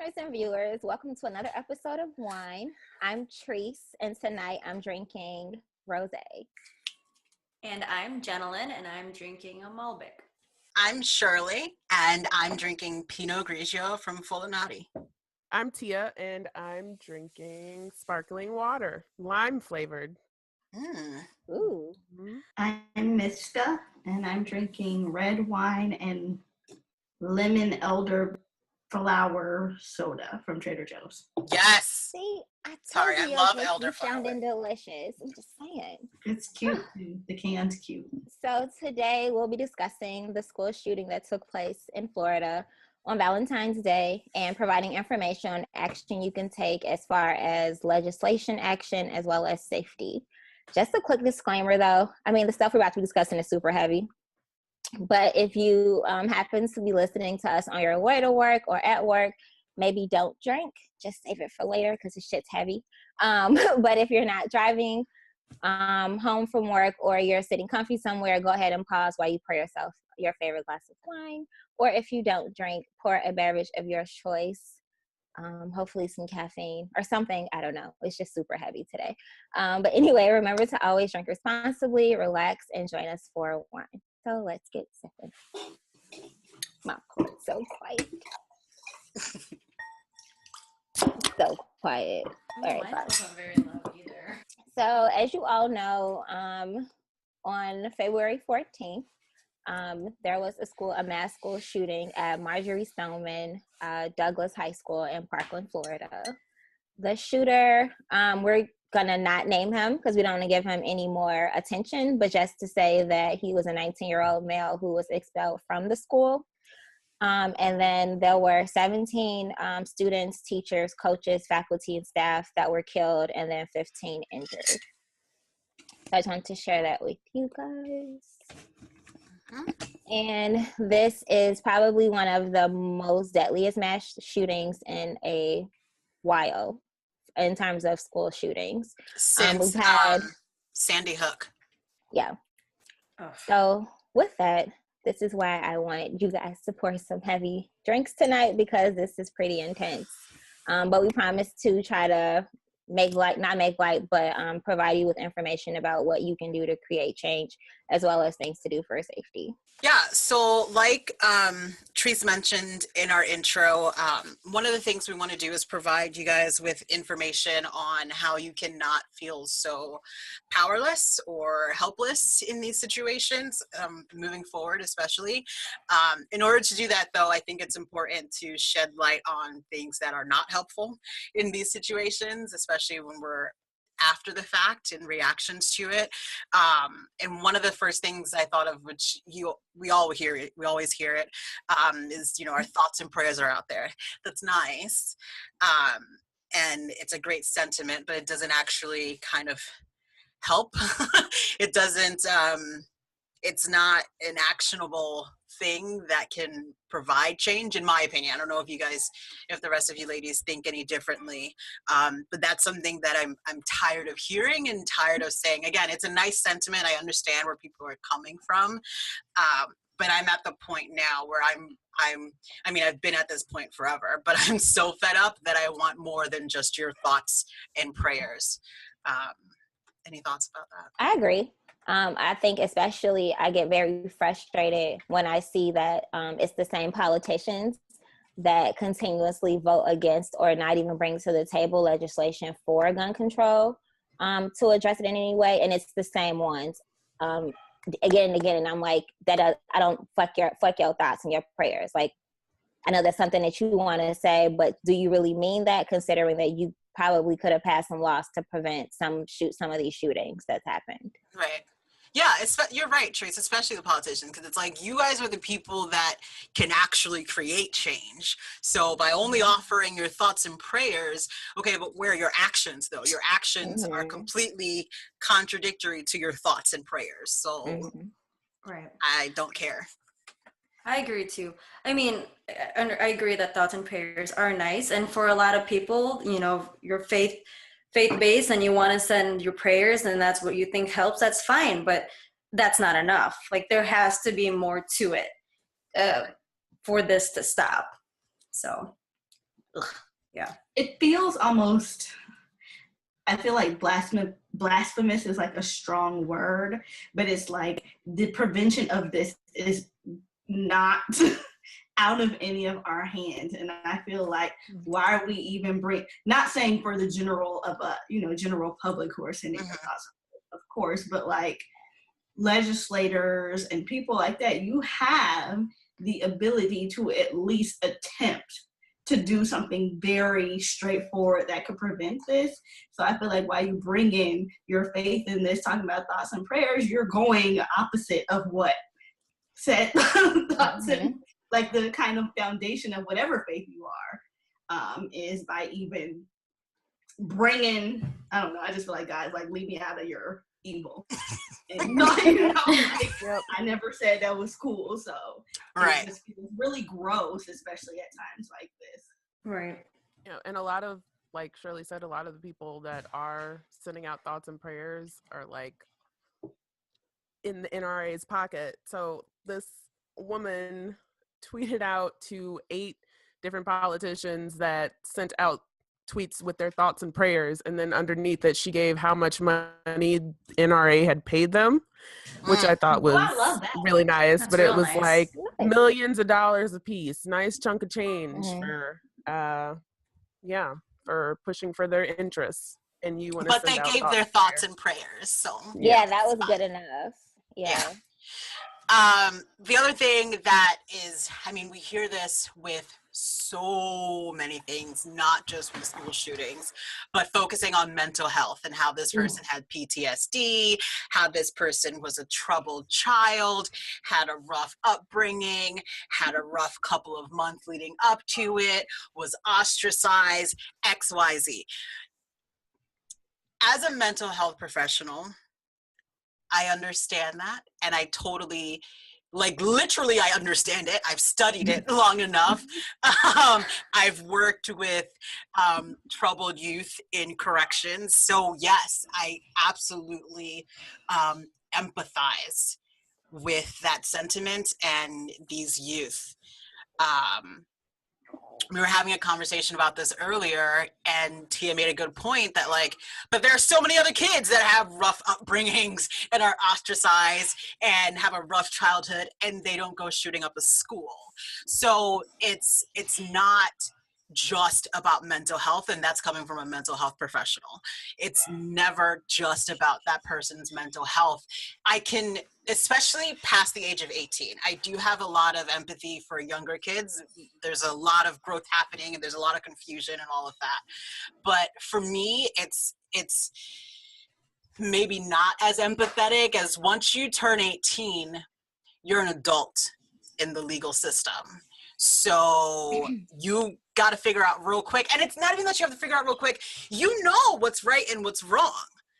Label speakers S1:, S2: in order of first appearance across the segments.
S1: listeners and viewers, welcome to another episode of Wine. I'm Treese, and tonight I'm drinking rosé.
S2: And I'm Jenilyn, and I'm drinking a Malbec.
S3: I'm Shirley, and I'm drinking Pinot Grigio from Fulminati.
S4: I'm Tia, and I'm drinking sparkling water, lime flavored.
S1: Ooh.
S5: I'm Mishka, and I'm drinking red wine and lemon elderflower soda from Trader Joe's.
S3: Yes.
S1: See, I
S3: love
S1: elderflower.
S3: elderflower.
S1: Sounding delicious. I'm just saying.
S5: It's cute too. The can's cute.
S1: So today we'll be discussing the school shooting that took place in Florida on Valentine's Day and providing information on action you can take as far as legislation action as well as safety. Just a quick disclaimer though, I mean, the stuff we're about to be discussing is super heavy, but if you happen to be listening to us on your way to work or at work, maybe don't drink, just save it for later because the shit's heavy. But if you're not driving home from work or you're sitting comfy somewhere, go ahead and pause while you pour yourself your favorite glass of wine. Or if you don't drink, pour a beverage of your choice. Hopefully some caffeine or something. I don't know. It's just super heavy today. But anyway, remember to always drink responsibly, relax, and join us for wine. So let's get sipping. My court's so quiet. So quiet. All right,
S2: Mine
S1: bye.
S2: wasn't very loud either.
S1: So as you all know, on February 14th, there was a mass school shooting at Marjorie Stoneman Douglas High School in Parkland, Florida. The shooter, we're gonna not name him because we don't want to give him any more attention, but just to say that he was a 19-year-old male who was expelled from the school. And then there were 17 students, teachers, coaches, faculty, and staff that were killed, and then 15 injured. So I just wanted to share that with you guys. And this is probably one of the most deadliest mass shootings in a while in terms of school shootings.
S3: Since
S1: we've had
S3: Sandy Hook.
S1: Yeah.
S2: Ugh.
S1: So with that, this is why I wanted you guys to pour some heavy drinks tonight because this is pretty intense. But we promise to try to not make light, but provide you with information about what you can do to create change as well as things to do for safety.
S3: Yeah, so like Treese mentioned in our intro, one of the things we want to do is provide you guys with information on how you cannot feel so powerless or helpless in these situations, moving forward especially. In order to do that though, I think it's important to shed light on things that are not helpful in these situations, especially when we're after the fact and reactions to it. And one of the first things I thought of, which we always hear it, is, our thoughts and prayers are out there. That's nice. And it's a great sentiment, but it doesn't actually kind of help. It doesn't, it's not an actionable thing that can provide change, in my opinion. I don't know if the rest of you ladies think any differently, but that's something that I'm tired of hearing and tired of saying. Again, it's a nice sentiment. I understand where people are coming from, but I'm at the point now where I've been at this point forever, but I'm so fed up that I want more than just your thoughts and prayers. Any thoughts about that?
S1: I agree. I think especially I get very frustrated when I see that it's the same politicians that continuously vote against or not even bring to the table legislation for gun control to address it in any way. And it's the same ones again and again. And I'm like, I don't fuck your thoughts and your prayers. Like, I know that's something that you want to say, but do you really mean that, considering that you probably could have passed some laws to prevent some of these shootings that's happened?
S3: Right. Yeah, you're right, Trace, especially the politicians, because it's like you guys are the people that can actually create change. So by only offering your thoughts and prayers, okay, but where are your actions, though? Your actions are completely contradictory to your thoughts and prayers. So
S2: Right.
S3: I don't care.
S2: I agree too. I mean, I agree that thoughts and prayers are nice. And for a lot of people, your faith-based and you want to send your prayers and that's what you think helps, that's fine. But that's not enough. Like, there has to be more to it for this to stop. So ugh, yeah.
S5: It feels almost, I feel like blasphemous is like a strong word, but it's like the prevention of this is not out of any of our hands. And I feel like, why are we even not saying for the general public who are sending their thoughts, of course, but like legislators and people like that, you have the ability to at least attempt to do something very straightforward that could prevent this. So I feel like while you bring in your faith in this, talking about thoughts and prayers, you're going opposite of what said thoughts and like the kind of foundation of whatever faith you are, is by even bringing, I don't know, I just feel like, guys, like, leave me out of your evil. And like, I never said that was cool, so
S3: right.
S5: it just feels really gross, especially at times like this.
S2: Right.
S4: And a lot of, like Shirley said, a lot of the people that are sending out thoughts and prayers are like in the NRA's pocket. So this woman tweeted out to 8 different politicians that sent out tweets with their thoughts and prayers, and then underneath it she gave how much money NRA had paid them, which I thought was
S5: I love that.
S4: really nice.
S2: That's
S4: but it
S2: real
S4: was
S2: nice.
S4: like millions of dollars a piece, nice chunk of change for for pushing for their interests. And you want to
S3: but they gave their thoughts and prayers, so
S1: yeah, that was good enough. Yeah.
S3: The other thing that is, I mean, we hear this with so many things, not just with school shootings, but focusing on mental health and how this person had PTSD, how this person was a troubled child, had a rough upbringing, had a rough couple of months leading up to it, was ostracized, XYZ. As a mental health professional, I understand that, and I totally, like, literally I understand it. I've studied it long enough. I've worked with troubled youth in corrections. So yes, I absolutely empathize with that sentiment and these youth. We were having a conversation about this earlier, and Tia made a good point that, like, but there are so many other kids that have rough upbringings and are ostracized and have a rough childhood, and they don't go shooting up a school. So it's not just about mental health, and that's coming from a mental health professional. It's never just about that person's mental health. I can, especially past the age of 18, I do have a lot of empathy for younger kids. There's a lot of growth happening, and there's a lot of confusion and all of that. But for me, it's maybe not as empathetic as once you turn 18, you're an adult in the legal system. So you got to figure out real quick. And it's not even that you have to figure out real quick. You know what's right and what's wrong.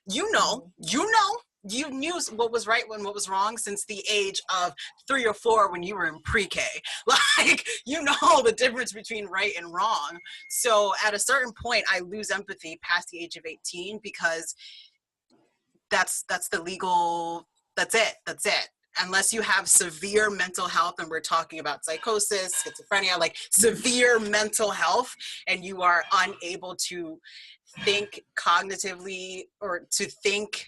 S3: You knew what was right and what was wrong since the age of 3 or 4 when you were in pre-K. Like, you know the difference between right and wrong. So at a certain point, I lose empathy past the age of 18 because that's the legal, that's it. Unless you have severe mental health, and we're talking about psychosis, schizophrenia, like severe mental health, and you are unable to think cognitively or to think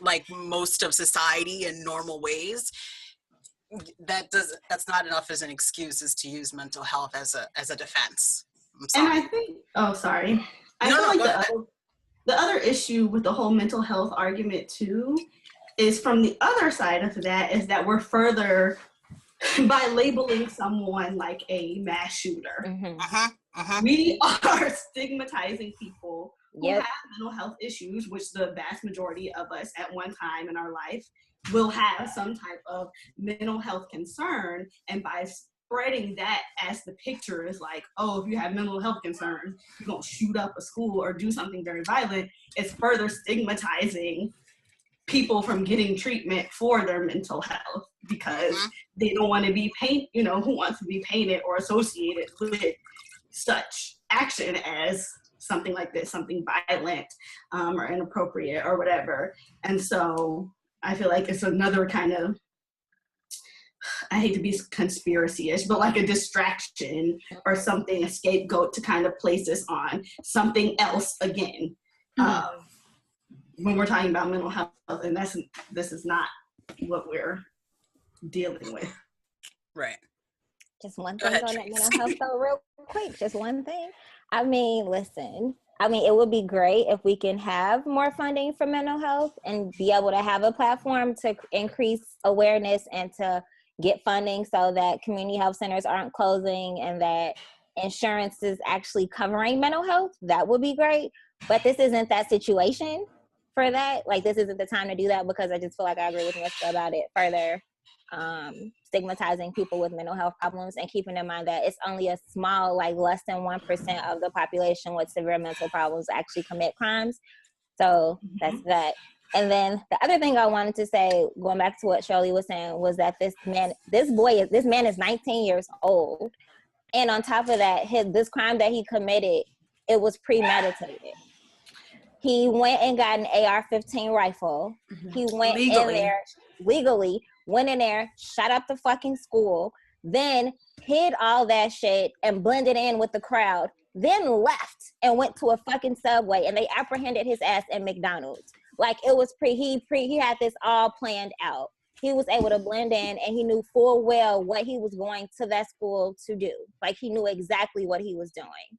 S3: like most of society in normal ways, that's not enough as an excuse as to use mental health as a defense.
S5: And I think, I feel like the other issue with the whole mental health argument too is from the other side of that is that we're further by labeling someone like a mass shooter. We are stigmatizing people who have mental health issues, which the vast majority of us at one time in our life will have some type of mental health concern. And by spreading that as the picture is like, oh, if you have mental health concerns, you're going to shoot up a school or do something very violent, it's further stigmatizing people from getting treatment for their mental health because they don't want to be who wants to be painted or associated with such action as something like this, something violent or inappropriate or whatever. And so I feel like it's another kind of I hate to be conspiracy-ish, but like a distraction or something, a scapegoat to kind of place this on something else again. When we're talking about mental health, and this is not what we're dealing with.
S3: Right.
S1: Just one
S3: Go
S1: thing
S3: ahead,
S1: on that
S3: Trace.
S1: mental health, though, real quick. Just one thing. I mean, listen. I mean, it would be great if we can have more funding for mental health and be able to have a platform to increase awareness and to get funding so that community health centers aren't closing and that insurance is actually covering mental health. That would be great. But this isn't that situation for that. Like, this isn't the time to do that, because I just feel like I agree with Miska about it further stigmatizing people with mental health problems, and keeping in mind that it's only a small, like less than 1% of the population with severe mental problems actually commit crimes. So that's that. And then the other thing I wanted to say, going back to what Shirley was saying, was that this man is 19 years old. And on top of that, this crime that he committed, it was premeditated. He went and got an AR-15 rifle. He went in there legally, went in there, shot up the fucking school, then hid all that shit and blended in with the crowd, then left and went to a fucking Subway, and they apprehended his ass at McDonald's. Like, it was he had this all planned out. He was able to blend in, and he knew full well what he was going to that school to do. Like, he knew exactly what he was doing.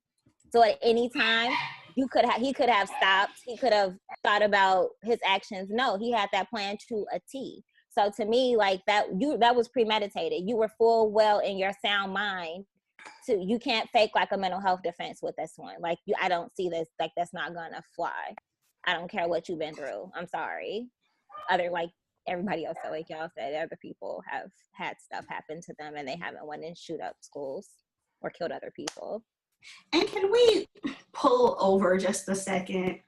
S1: So at any time, he could have stopped. He could have thought about his actions. No, he had that plan to a T. So to me, like, that was premeditated. You were full well in your sound mind. You can't fake like a mental health defense with this one. Like, I don't see this, like, that's not gonna fly. I don't care what you've been through. I'm sorry. Like everybody else, like y'all said, other people have had stuff happen to them and they haven't went and shoot up schools or killed other people.
S5: And can we pull over just a second?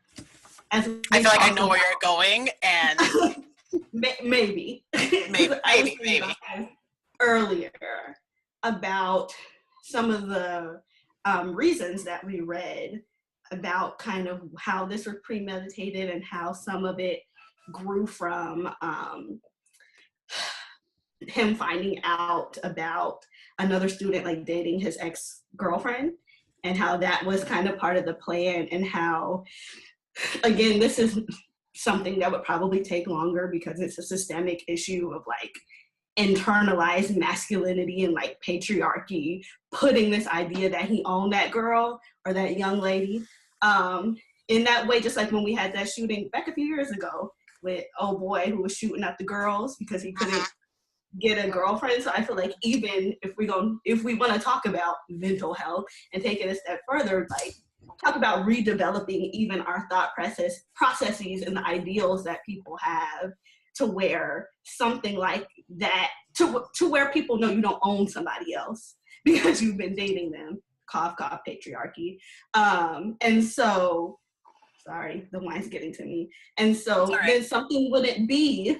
S3: I feel like I know where you're going, and
S5: maybe.
S3: maybe.
S5: Earlier about some of the reasons that we read about kind of how this was premeditated and how some of it grew from him finding out about another student like dating his ex-girlfriend, and how that was kind of part of the plan, and how, again, this is something that would probably take longer because it's a systemic issue of like internalized masculinity and like patriarchy, putting this idea that he owned that girl or that young lady in that way, just like when we had that shooting back a few years ago with old boy who was shooting at the girls because he couldn't get a girlfriend. So I feel like even if we want to talk about mental health and take it a step further, like talk about redeveloping even our thought processes and the ideals that people have, to where something like that, to where people know you don't own somebody else because you've been dating them. Cough, cough, patriarchy. And so, sorry, the wine's getting to me. And so then something wouldn't be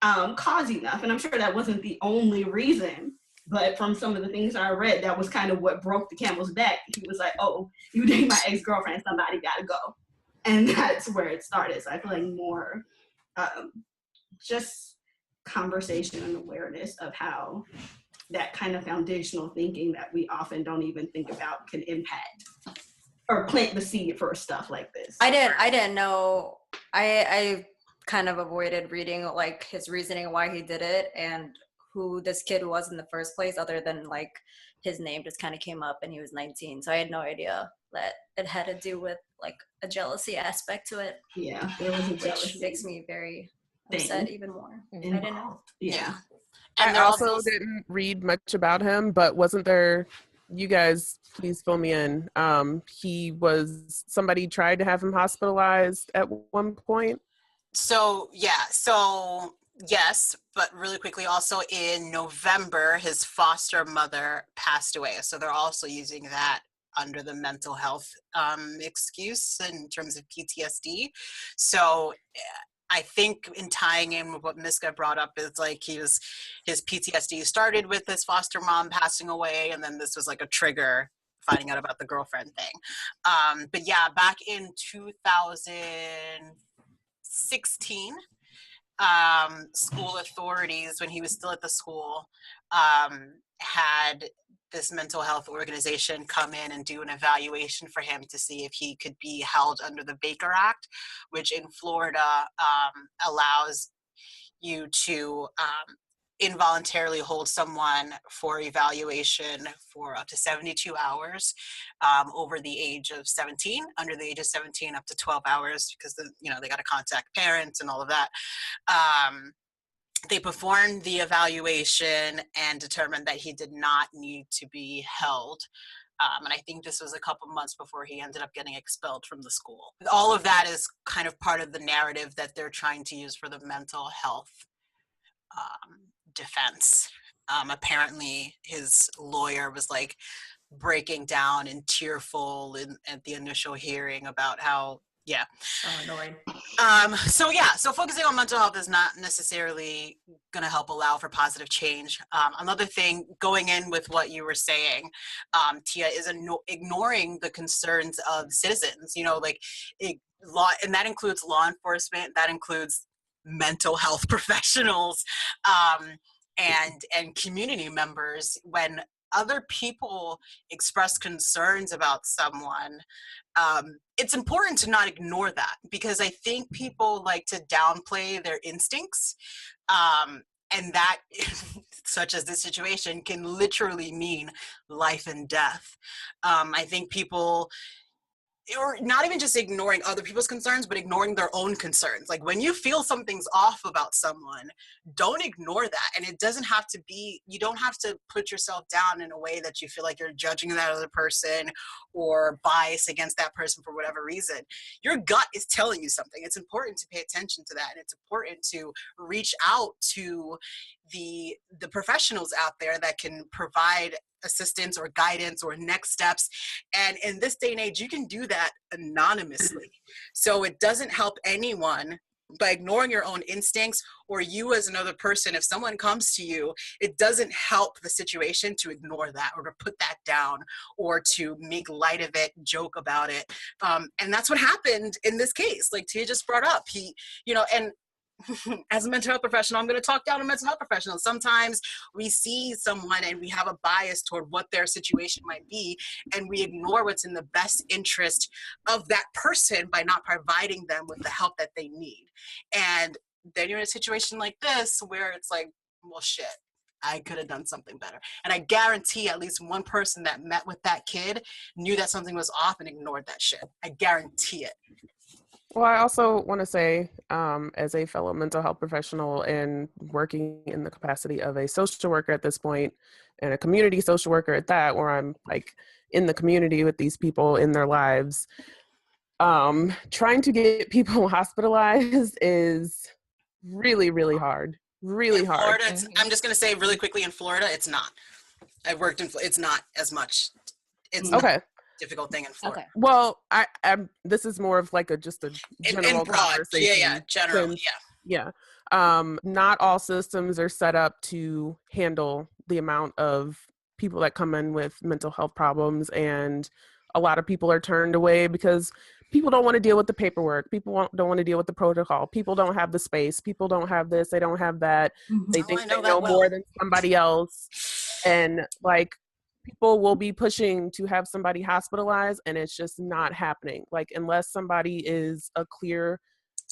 S5: cause enough. And I'm sure that wasn't the only reason, but from some of the things I read, that was kind of what broke the camel's back. He was like, oh, you date my ex-girlfriend, somebody gotta go. And that's where it started. So I feel like more just conversation and awareness of how that kind of foundational thinking that we often don't even think about can impact or plant the seed for stuff like this.
S2: I didn't know. I kind of avoided reading like his reasoning why he did it and who this kid was in the first place, other than like his name just kind of came up and he was 19. So I had no idea that it had to do with like a jealousy aspect to it.
S5: Yeah, there was a jealousy.
S2: Which makes me very upset even more.
S5: Involved.
S2: I didn't know.
S5: Yeah.
S3: And
S4: I also didn't read much about him, but wasn't there, you guys please fill me in, somebody tried to have him hospitalized at one point?
S3: So yes, but really quickly, also in November, his foster mother passed away. So they're also using that under the mental health excuse in terms of PTSD. So I think in tying in with what Miska brought up is like his PTSD started with his foster mom passing away, and then this was like a trigger, finding out about the girlfriend thing. But yeah, back in 2016, school authorities, when he was still at the school, had this mental health organization come in and do an evaluation for him to see if he could be held under the Baker Act, which in Florida allows you to involuntarily hold someone for evaluation for up to 72 hours over the age of 17, under the age of 17 up to 12 hours, because they got to contact parents and all of that. They performed the evaluation and determined that he did not need to be held. And I think this was a couple months before he ended up getting expelled from the school. All of that is kind of part of the narrative that they're trying to use for the mental health defense. Apparently his lawyer was like breaking down and tearful at the initial hearing about how,
S2: Oh, annoying.
S3: So focusing on mental health is not necessarily going to help allow for positive change. Another thing, going in with what you were saying, Tia, is ignoring the concerns of citizens, law, and that includes law enforcement, that includes mental health professionals, and community members. When other people express concerns about someone, it's important to not ignore that, because I think people like to downplay their instincts, and that, such as this situation, can literally mean life and death. I think people, or not even just ignoring other people's concerns, but ignoring their own concerns. Like, when you feel something's off about someone, don't ignore that. And it doesn't have to be, you don't have to put yourself down in a way that you feel like you're judging that other person or bias against that person for whatever reason. Your gut is telling you something. It's important to pay attention to that. And it's important to reach out to the professionals out there that can provide assistance or guidance or next steps. And in this day and age, you can do that anonymously. So it doesn't help anyone by ignoring your own instincts, or you as another person. If someone comes to you, it doesn't help the situation to ignore that or to put that down or to make light of it, joke about it. And that's what happened in this case. Like Tia just brought up, and as a mental health professional, I'm going to talk down to mental health professionals. Sometimes we see someone and we have a bias toward what their situation might be, and we ignore what's in the best interest of that person by not providing them with the help that they need. And then you're in a situation like this where it's like, well, shit, I could have done something better. And I guarantee at least one person that met with that kid knew that something was off and ignored that shit. I guarantee it.
S4: Well, I also want to say, as a fellow mental health professional and working in the capacity of a social worker at this point, and a community social worker at that, where I'm like in the community with these people in their lives, trying to get people hospitalized is really, really hard. Really hard.
S3: Florida, I'm just going to say really quickly, in Florida, it's not. I've worked in, it's not as much. It's not a difficult thing in Florida.
S1: Okay.
S4: Well, I'm this is more of like just a general
S3: in broad,
S4: conversation.
S3: generally,
S4: Not all systems are set up to handle the amount of people that come in with mental health problems, and a lot of people are turned away because people don't want to deal with the paperwork. People don't want to deal with the protocol. People don't have the space. People don't have this. They don't have that. They think they know more than somebody else. And like, people will be pushing to have somebody hospitalized, and it's just not happening. Like, unless somebody is a clear,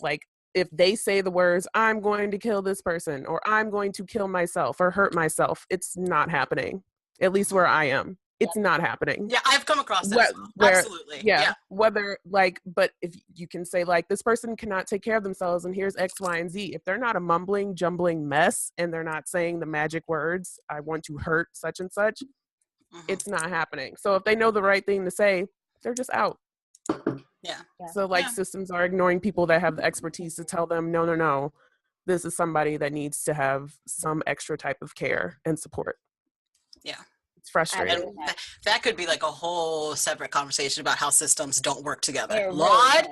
S4: like, if they say the words, I'm going to kill this person, or I'm going to kill myself or hurt myself, it's not happening. At least where I am. It's not happening.
S3: Yeah, I've come across that as well. Absolutely.
S4: Yeah. Whether like, but if you can say like, this person cannot take care of themselves and here's X, Y, and Z. If they're not a mumbling, jumbling mess and they're not saying the magic words, I want to hurt such and such, it's not happening. So if they know the right thing to say, they're just out.
S3: Yeah.
S4: So like systems are ignoring people that have the expertise to tell them, no, this is somebody that needs to have some extra type of care and support. Yeah. It's frustrating.
S3: And that could be like a whole separate conversation about how systems don't work together.
S1: Lord.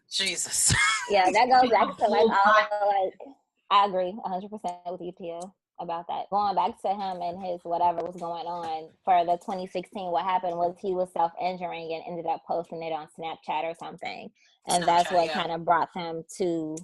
S3: Jesus.
S1: Yeah, that goes back to like all I agree 100% with you, Tia, about that. Going back to him and his whatever was going on for the 2016, what happened was he was self-injuring and ended up posting it on Snapchat or something. And that's what kind of brought them to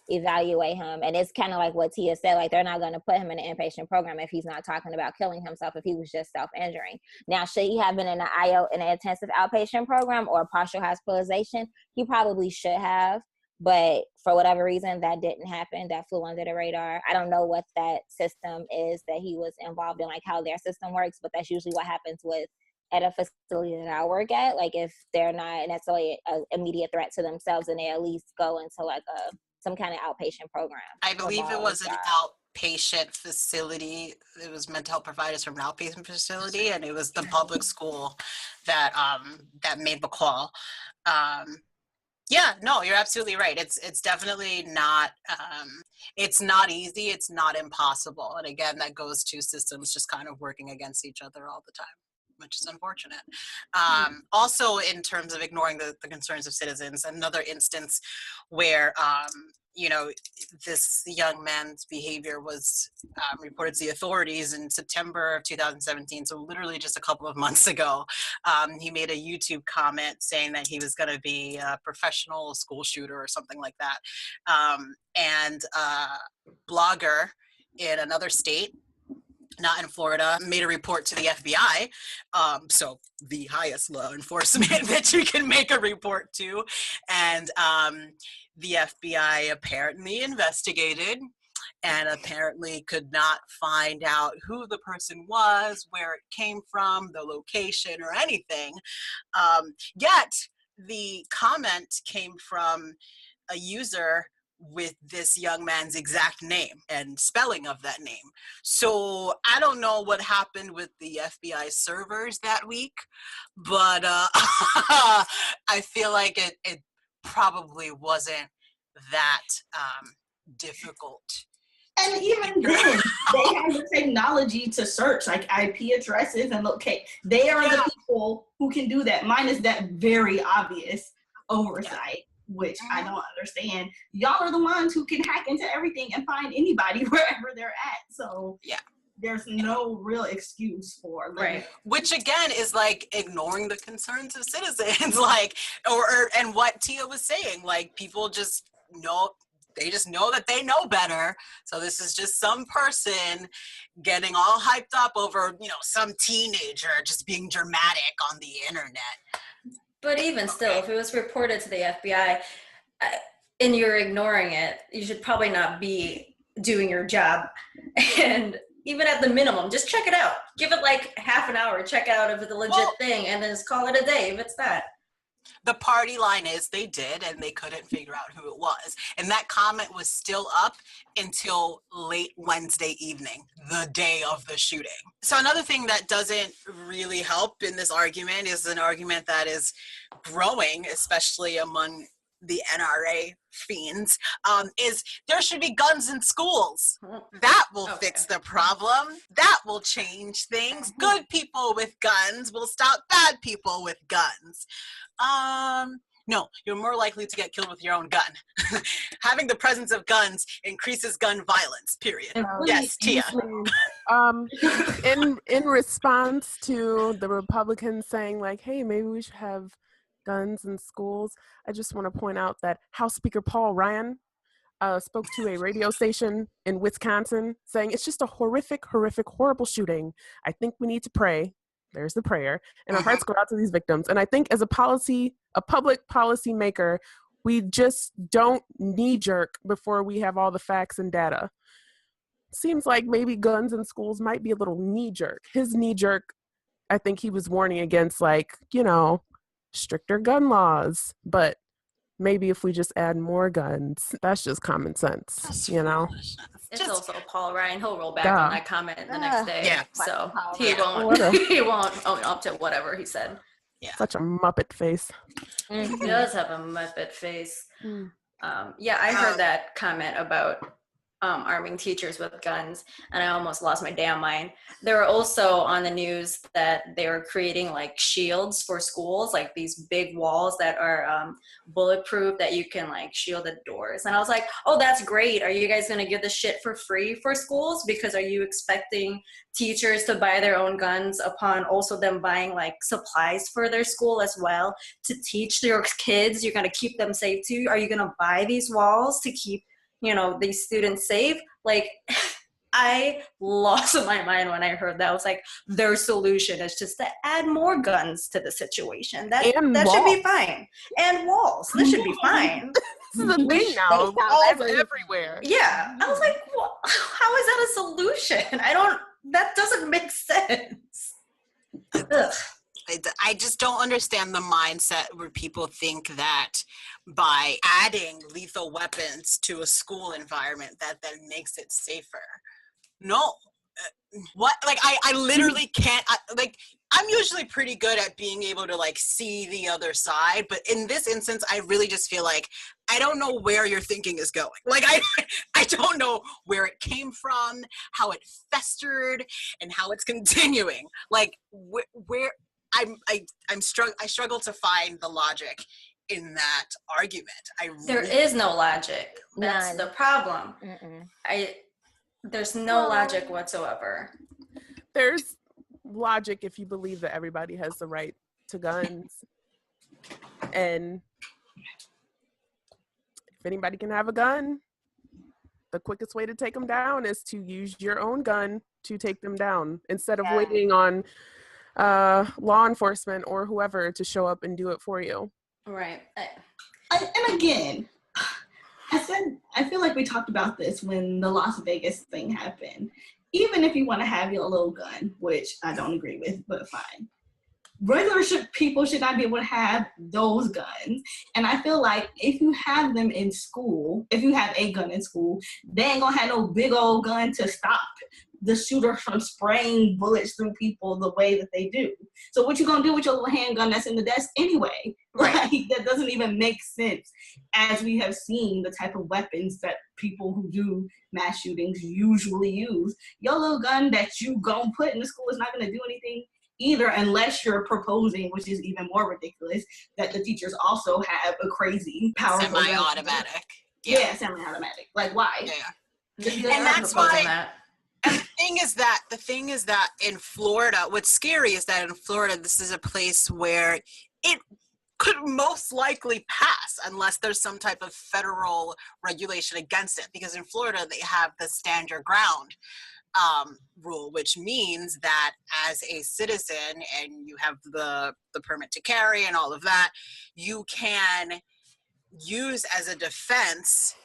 S1: evaluate him. And it's kind of like what Tia said, like they're not going to put him in an inpatient program if he's not talking about killing himself, if he was just self-injuring. Now, should he have been in an IO, in an intensive outpatient program or partial hospitalization? He probably should have, but for whatever reason that didn't happen. That flew under the radar. I don't know what that system is that he was involved in, like how their system works, but that's usually what happens with at a facility that I work at. Like if they're not necessarily an immediate threat to themselves, and they at least go into like some kind of outpatient program.
S3: I believe it was an outpatient facility. It was mental health providers from an outpatient facility, and it was the public school that that made the call. Yeah, no, you're absolutely right. It's definitely not it's not easy, it's not impossible. And again, that goes to systems just kind of working against each other all the time, which is unfortunate. Also, in terms of ignoring the concerns of citizens, another instance where, you know, this young man's behavior was reported to the authorities in September of 2017, so literally just a couple of months ago. He made a YouTube comment saying that he was going to be a professional school shooter or something like that. And a blogger in another state, not in Florida, made a report to the FBI. So the highest law enforcement that you can make a report to. And the FBI apparently investigated and apparently could not find out who the person was, where it came from, the location, or anything. Yet the comment came from a user with this young man's exact name and spelling of that name. So I don't know what happened with the FBI servers that week, but I feel like it probably wasn't that difficult.
S5: And even then, they have the technology to search like IP addresses and locate. They are the people who can do that. Mine is that very obvious oversight, which I don't understand. Y'all are the ones who can hack into everything and find anybody wherever they're at. So there's no real excuse for
S3: Which again is like ignoring the concerns of citizens, like and what Tia was saying, like people just know. They just know that they know better. So this is just some person getting all hyped up over, you know, some teenager just being dramatic on the internet.
S2: But even still, if it was reported to the FBI and you're ignoring it, you should probably not be doing your job. And even at the minimum, just check it out. Give it like half an hour, check out if it's a legit thing, and then just call it a day if it's that.
S3: The party line is they did, and they couldn't figure out who it was. And that comment was still up until late Wednesday evening, the day of the shooting. So another thing that doesn't really help in this argument is an argument that is growing, especially among the NRA fiends, is there should be guns in schools. That will fix the problem. That will change things. Good people with guns will stop bad people with guns. No, you're more likely to get killed with your own gun. Having the presence of guns increases gun violence, period. Yes, Tia.
S4: In response to the Republicans saying like, hey, maybe we should have guns in schools, I just want to point out that House Speaker Paul Ryan spoke to a radio station in Wisconsin saying it's just a horrific, horrible shooting. I think we need to pray. There's the prayer. And our hearts go out to these victims. And I think as a public policy maker, we just don't knee jerk before we have all the facts and data. Seems like maybe guns in schools might be a little knee jerk. His knee jerk, I think he was warning against like, you know, stricter gun laws, but maybe if we just add more guns, that's just common sense, you know?
S2: It's also Paul Ryan. He'll roll back on that comment the next day.
S3: Yeah.
S2: So he won't own up to whatever he said.
S3: Yeah.
S4: Such a Muppet face.
S2: He does have a Muppet face. I heard that comment about arming teachers with guns, and I almost lost my damn mind. They were also on the news that they were creating like shields for schools, like these big walls that are bulletproof that you can like shield the doors. And I was like, oh, that's great. Are you guys going to give this shit for free for schools? Because are you expecting teachers to buy their own guns upon also them buying like supplies for their school as well to teach their kids? You're going to keep them safe too? Are you going to buy these walls to keep these students safe. Like, I lost my mind when I heard that. I was like, their solution is just to add more guns to the situation. That should be fine. And walls. This should be fine.
S4: This is the thing now. Walls everywhere.
S2: Yeah. I was like, well, how is that a solution? That doesn't make sense. Ugh.
S3: I just don't understand the mindset where people think that by adding lethal weapons to a school environment that then makes it safer. No. What? Like, I literally can't, I'm usually pretty good at being able to like see the other side, but in this instance, I really just feel like I don't know where your thinking is going. Like, I don't know where it came from, how it festered, and how it's continuing. Like, where I struggle to find the logic in that argument.
S2: There is no logic. That's the problem. There's no logic whatsoever.
S4: There's logic if you believe that everybody has the right to guns, and if anybody can have a gun, the quickest way to take them down is to use your own gun to take them down instead of waiting on law enforcement or whoever to show up and do it for you.
S2: Right.
S5: And again, I feel like we talked about this when the Las Vegas thing happened. Even if you want to have your little gun, which I don't agree with, but fine. Regular people should not be able to have those guns. And I feel like if you have them in school, if you have a gun in school, they ain't gonna have no big old gun to stop the shooter from spraying bullets through people the way that they do. So what you gonna do with your little handgun that's in the desk anyway?
S2: Right.
S5: Like, that doesn't even make sense, as we have seen the type of weapons that people who do mass shootings usually use. Your little gun that you gonna put in the school is not gonna do anything either, unless you're proposing, which is even more ridiculous, that the teachers also have a crazy powerful
S3: semi-automatic.
S5: Yeah, semi-automatic. Like, why?
S3: Yeah. And that's why.
S2: That.
S3: And the thing is that in Florida, what's scary is that in Florida, this is a place where it could most likely pass unless there's some type of federal regulation against it. Because in Florida, they have the stand your ground rule, which means that as a citizen and you have the permit to carry and all of that, you can use as a defense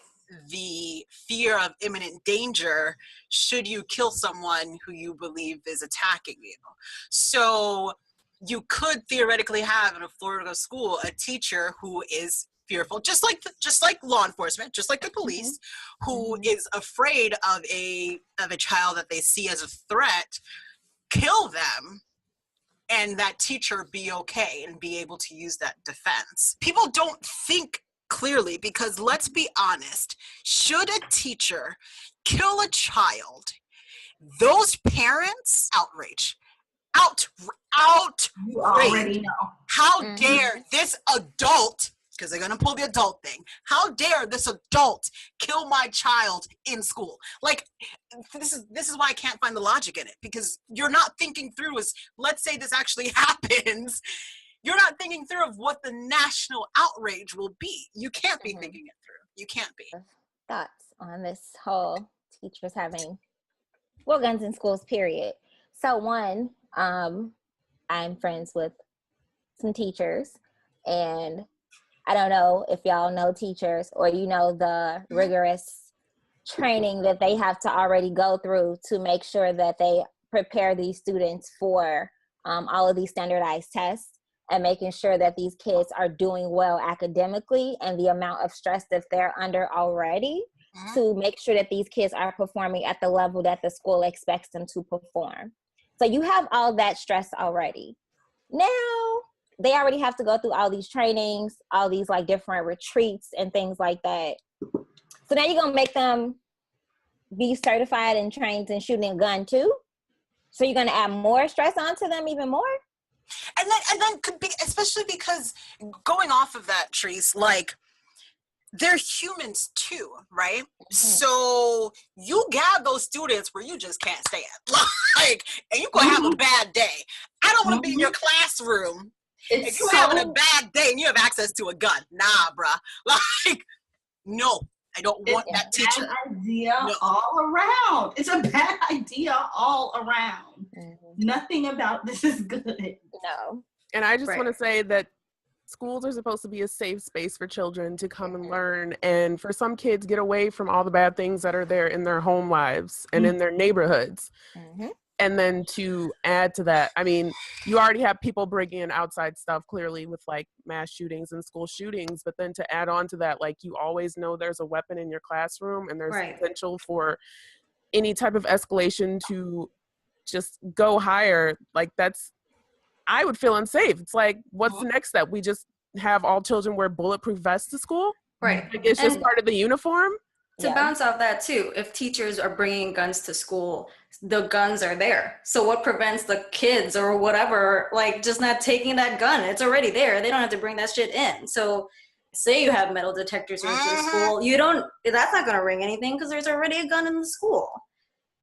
S3: the fear of imminent danger should you kill someone who you believe is attacking you. So you could theoretically have in a Florida school a teacher who is fearful, just like law enforcement, just like the police, who is afraid of a child that they see as a threat, kill them, and that teacher be okay and be able to use that defense. People don't think clearly, because let's be honest, should a teacher kill a child, those parents outrage.
S5: You already know.
S3: How dare this adult, because they're going to pull the adult thing, how dare this adult kill my child in school? Like, this is why I can't find the logic in it, because you're not thinking through as, let's say this actually happens, you're not thinking through of what the national outrage will be. You can't be thinking it through. You can't be.
S1: Thoughts on this whole teachers having guns in schools, period. So one, I'm friends with some teachers, and I don't know if y'all know teachers or the rigorous training that they have to already go through to make sure that they prepare these students for all of these standardized tests, and making sure that these kids are doing well academically, and the amount of stress that they're under already to make sure that these kids are performing at the level that the school expects them to perform. So you have all that stress already. Now they already have to go through all these trainings, all these like different retreats and things like that. So now you're gonna make them be certified and trained in shooting a gun too? So you're gonna add more stress onto them even more?
S3: And then could be, especially because going off of that, Treese, like, they're humans too, right? So you got those students where you just can't stand, like, and you gonna have a bad day. I don't want to be in your classroom if you're having a bad day and you have access to a gun. Nah, bruh. Like, no. I don't want that teacher.
S5: Bad idea
S3: No.
S5: all around. It's a bad idea all around. Nothing about this is good.
S1: No.
S4: And I just
S2: Right.
S4: want to say that schools are supposed to be a safe space for children to come and learn, and for some kids get away from all the bad things that are there in their home lives and in their neighborhoods. And then to add to that, I mean, you already have people bringing in outside stuff, clearly, with like mass shootings and school shootings. But then to add on to that, like, you always know there's a weapon in your classroom, and there's potential for any type of escalation to just go higher. Like, I would feel unsafe. It's like, what's the next step? We just have all children wear bulletproof vests to school?
S2: Right.
S4: Like, it's just part of the uniform?
S2: To bounce off that too, if teachers are bringing guns to school, the guns are there. So what prevents the kids or whatever, like, just not taking that gun? It's already there. They don't have to bring that shit in. So say you have metal detectors in your school, that's not going to ring anything because there's already a gun in the school.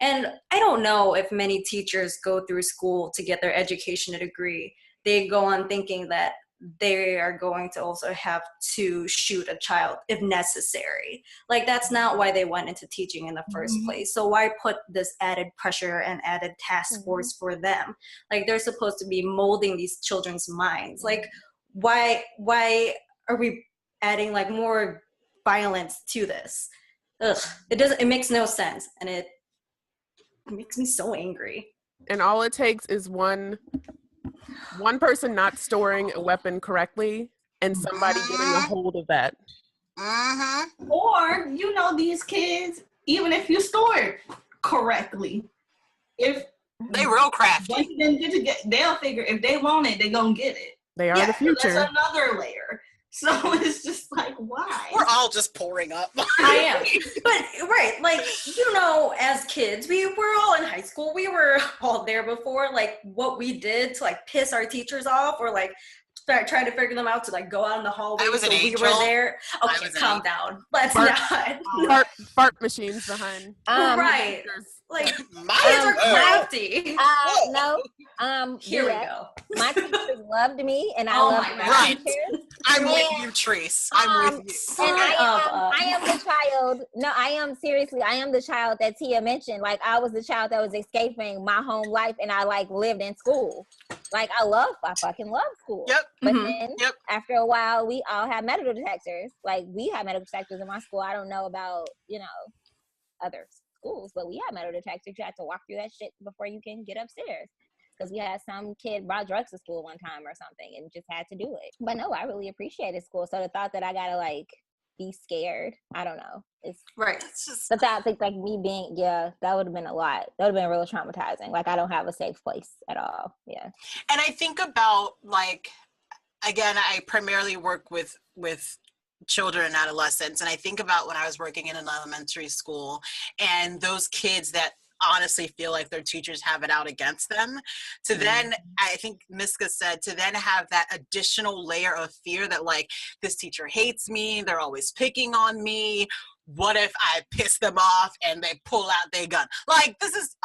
S2: And I don't know if many teachers go through school to get their education degree. They go on thinking that they are going to also have to shoot a child if necessary. Like, that's not why they went into teaching in the first place. So why put this added pressure and added task force for them? Like, they're supposed to be molding these children's minds. Like, why are we adding like more violence to this? Ugh, it makes no sense, and it makes me so angry.
S4: And all it takes is one person not storing a weapon correctly and somebody getting a hold of that.
S5: Or, these kids, even if you store it correctly, if
S3: they real crafty,
S5: once them they'll figure if they want it, they gonna get it.
S4: They are the future.
S5: That's another layer. So it's just like, why?
S3: We're all just pouring up.
S2: I am. But, right, like, as kids, we were all in high school. We were all there before. Like, what we did to, like, piss our teachers off or, like, trying to figure them out to, like, go out in the hallway
S3: I was an angel.
S2: we were there. Okay, calm down. Let's not.
S4: Fart machines behind.
S2: Right. Like,
S3: kids
S2: are crafty.
S1: Here we
S2: go.
S1: My teachers loved me, and I loved my teachers.
S3: I'm with you, Trace. I'm with you.
S1: And I am the child. No, I am the child that Tia mentioned. Like, I was the child that was escaping my home life, and I like lived in school. Like, I fucking love school.
S3: Yep.
S1: But then after a while, we all have metal detectors. Like, we have metal detectors in my school. I don't know about, other schools, but we have metal detectors. You have to walk through that shit before you can get upstairs. Because we had some kid brought drugs to school one time or something and just had to do it. But no, I really appreciated school. So the thought that I gotta like be scared, I don't know. It's
S2: right.
S1: The thought like me being, that would have been a lot. That would have been real traumatizing. Like, I don't have a safe place at all. Yeah.
S3: And I think about, like, again, I primarily work with children and adolescents, and I think about when I was working in an elementary school and those kids that honestly feel like their teachers have it out against them, to then, I think Miska said, to then have that additional layer of fear that, like, this teacher hates me, they're always picking on me, what if I piss them off and they pull out their gun? Like, this is,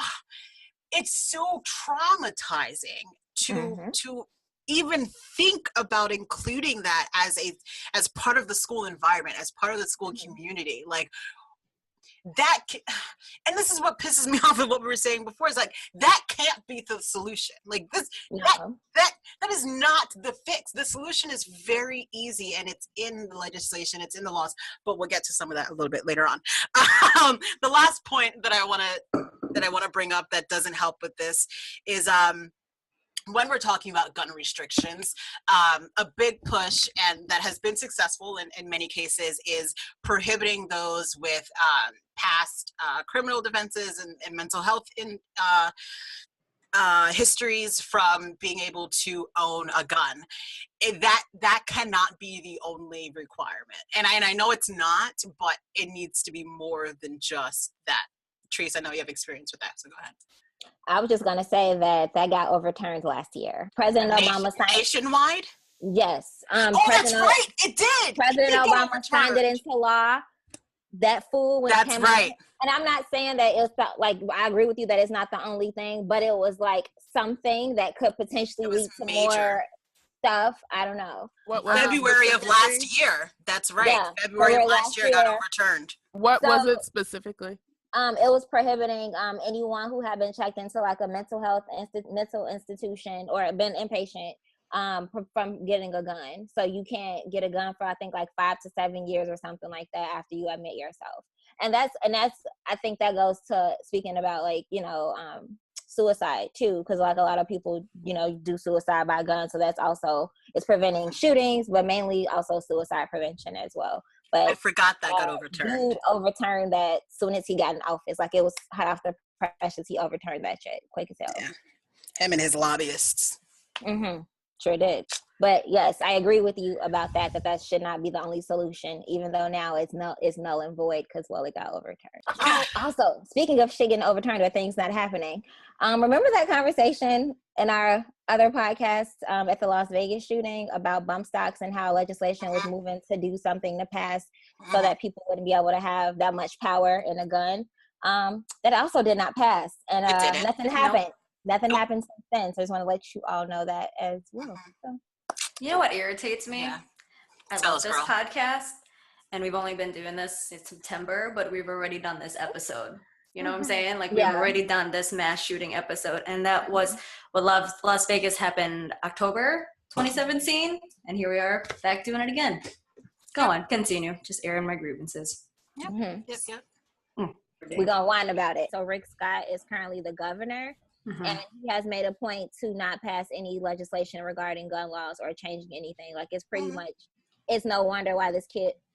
S3: it's so traumatizing to even think about including that as part of the school environment, as part of the school community. Like, that, and this is what pisses me off of what we were saying before, is like, that can't be the solution. Like, this, that is not the fix. The solution is very easy, and it's in the legislation, it's in the laws, but we'll get to some of that a little bit later on. The last point that I want to bring up that doesn't help with this is, when we're talking about gun restrictions, a big push, and that has been successful in many cases, is prohibiting those with past criminal defenses and mental health histories from being able to own a gun. That cannot be the only requirement. And I know it's not, but it needs to be more than just that. Teresa, I know you have experience with that, so go ahead.
S1: I was just going to say that got overturned last year. President Obama signed
S3: nationwide?
S1: Yes.
S3: That's right. It did.
S1: President Obama signed it into law. That fool when
S3: that's
S1: it came
S3: right.
S1: out, and I'm not saying that it's like, I agree with you that it's not the only thing, but it was like something that could potentially lead to more stuff. I don't know.
S4: What was
S3: February
S4: it
S3: of last year. That's right.
S1: Yeah,
S3: February of
S1: February
S3: last
S1: last
S3: year got
S1: year.
S3: overturned.
S4: What
S1: So-
S4: was it specifically?
S1: It was prohibiting anyone who had been checked into like a mental institution or been inpatient from getting a gun. So you can't get a gun for I think like 5 to 7 years or something like that after you admit yourself. And that's I think that goes to speaking about like, you know, suicide too, because like a lot of people, you know, do suicide by gun. So that's also, it's preventing shootings, but mainly also suicide prevention as well. But
S3: I forgot that got overturned.
S1: Dude overturned that soon as he got in office. Like it was hot off the presses. He overturned that shit quick as hell.
S3: Yeah. Him and his lobbyists.
S1: Mm-hmm. Sure did. But yes, I agree with you about that should not be the only solution, even though now it's null and void because, well, it got overturned. Oh, also, speaking of shit getting overturned or things not happening, remember that conversation in our other podcast at the Las Vegas shooting about bump stocks and how legislation was moving to do something to pass so that people wouldn't be able to have that much power in a gun? That also did not pass, and nothing happened. Nothing happened since then. So I just want to let you all know that as well. So.
S2: You know what irritates me?
S3: Yeah.
S2: I
S3: Tell
S2: love
S3: us,
S2: this
S3: girl.
S2: podcast, and we've only been doing this since September, but we've already done this episode. You know what I'm saying? Like, we've already done this mass shooting episode, and that was what Las Vegas happened October 2017, and here we are back doing it again. Go on, continue. Just airing my grievances.
S3: Yep.
S1: Mm-hmm.
S3: Yep.
S1: We're going to whine about it. So Rick Scott is currently the governor.
S2: Mm-hmm.
S1: And he has made a point to not pass any legislation regarding gun laws or changing anything. Like it's pretty much, it's no wonder why this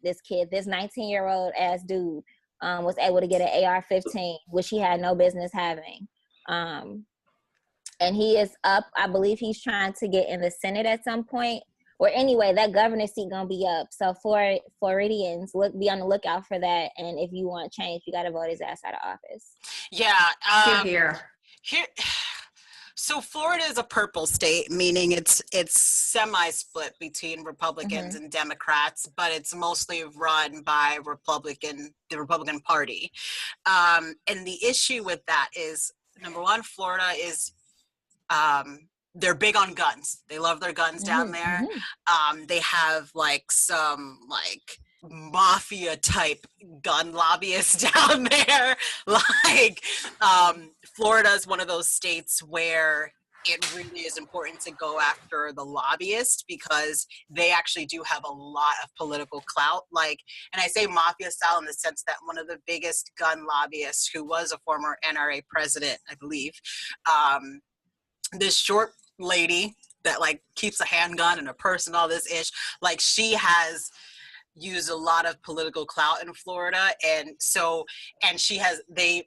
S1: 19-year-old ass dude was able to get an AR-15, which he had no business having. And he is up, I believe he's trying to get in the Senate at some point. Or anyway, that governor seat gonna be up. So Floridians, be on the lookout for that. And if you want change, you gotta vote his ass out of office.
S3: Yeah.
S2: Here.
S3: So Florida is a purple state, meaning it's semi-split between Republicans and Democrats, but it's mostly run by the Republican Party. And the issue with that is, number one, Florida is they're big on guns. They love their guns down there. They have like some like mafia type gun lobbyists down there. Like Florida is one of those states where it really is important to go after the lobbyists because they actually do have a lot of political clout. Like, and I say mafia style in the sense that one of the biggest gun lobbyists, who was a former NRA president, I believe, this short lady that like keeps a handgun and a purse and all this ish, like she has used a lot of political clout in Florida, and they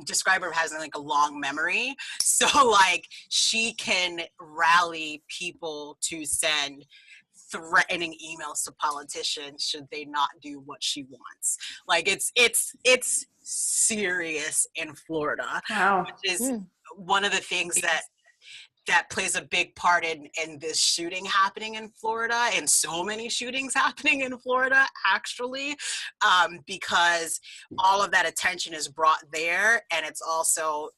S3: describe her as having like a long memory, so like she can rally people to send threatening emails to politicians should they not do what she wants. Like it's serious in Florida.
S2: Wow.
S3: Which is one of the things that plays a big part in this shooting happening in Florida, and so many shootings happening in Florida, actually, because all of that attention is brought there, and it's also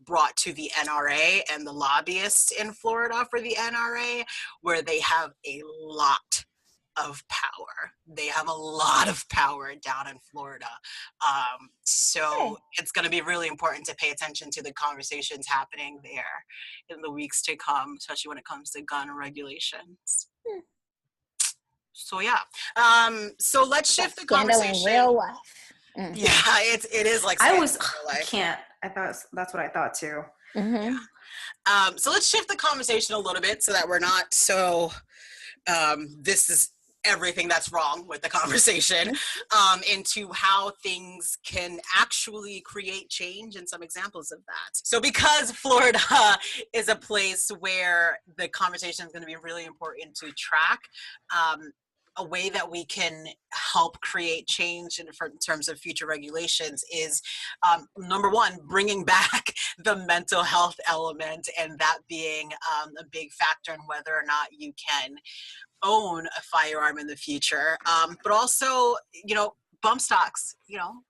S3: brought to the NRA and the lobbyists in Florida for the NRA, where they have a lot of power. They have a lot of power down in Florida. So it's going to be really important to pay attention to the conversations happening there in the weeks to come, especially when it comes to gun regulations. So yeah. So let's shift the conversation.
S1: In real life.
S3: Yeah, it is like
S2: I thought that's what I thought too.
S3: So let's shift the conversation a little bit so that we're not so this is everything that's wrong with the conversation, into how things can actually create change and some examples of that. So because Florida is a place where the conversation is going to be really important to track, a way that we can help create change in terms of future regulations is, number one, bringing back the mental health element, and that being a big factor in whether or not you can own a firearm in the future, but also, bump stocks,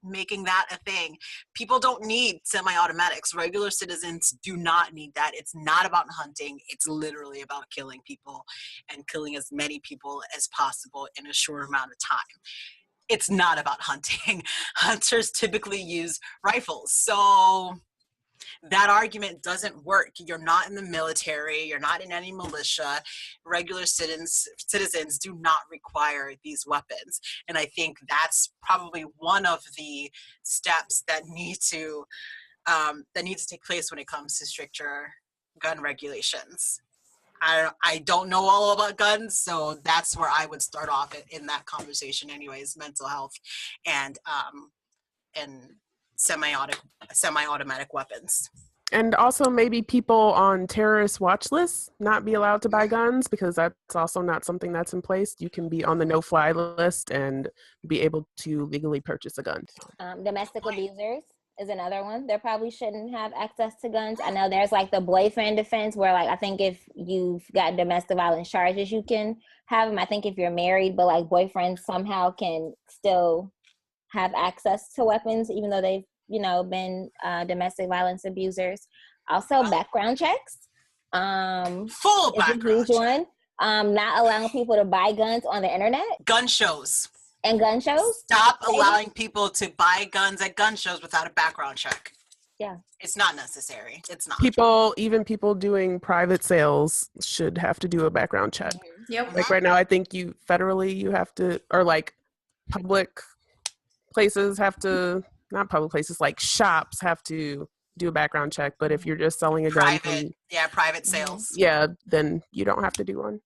S3: making that a thing. People don't need semi-automatics. Regular citizens do not need that. It's not about hunting. It's literally about killing people and killing as many people as possible in a short amount of time. It's not about hunting. Hunters typically use rifles. So that argument doesn't work. You're not in the military. You're not in any militia. Regular citizens do not require these weapons. And I think that's probably one of the steps that need to take place when it comes to stricter gun regulations. I don't know all about guns, so that's where I would start off in that conversation anyways, mental health and semi-automatic weapons.
S4: And also maybe people on terrorist watch lists not be allowed to buy guns, because that's also not something that's in place. You can be on the no-fly list and be able to legally purchase a gun.
S1: Domestic abusers is another one. They probably shouldn't have access to guns. I know there's like the boyfriend defense where like I think if you've got domestic violence charges, you can have them. I think if you're married, but like boyfriends somehow can still have access to weapons, even though they've been domestic violence abusers. Also, background checks.
S3: Full background check.
S1: Not allowing people to buy guns on the internet.
S3: Gun shows.
S1: And gun shows.
S3: Stop allowing people to buy guns at gun shows without a background check.
S1: Yeah.
S3: It's not necessary. It's not.
S4: Even people doing private sales should have to do a background check.
S2: Yep.
S4: Like right now, I think you have to, or like public places have to, not public places, like shops have to do a background check. But if you're just selling a gun
S3: private sales.
S4: Yeah, then you don't have to do one.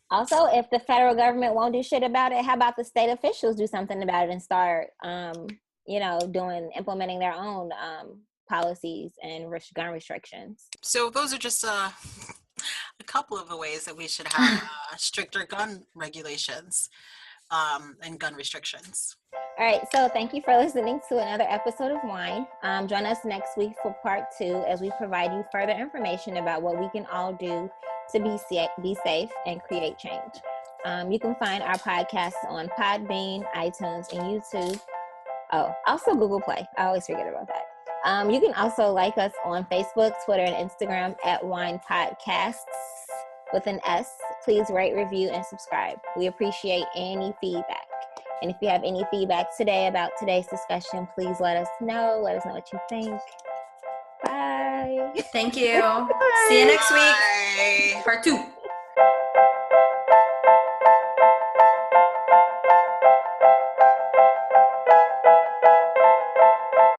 S1: Also, if the federal government won't do shit about it, how about the state officials do something about it and start, implementing their own policies and gun restrictions?
S3: So those are just a couple of the ways that we should have stricter gun regulations and gun restrictions.
S1: All right, so thank you for listening to another episode of W.I.N.E. Join us next week for part 2 as we provide you further information about what we can all do to be safe and create change. You can find our podcasts on Podbean, iTunes, and YouTube. Oh, also Google Play. I always forget about that. You can also like us on Facebook, Twitter, and Instagram at W.I.N.E. Podcasts with an S. Please rate, review, and subscribe. We appreciate any feedback. And if you have any feedback today about today's discussion, please let us know. Let us know what you think. Bye.
S2: Thank you. See you next week. Part 2.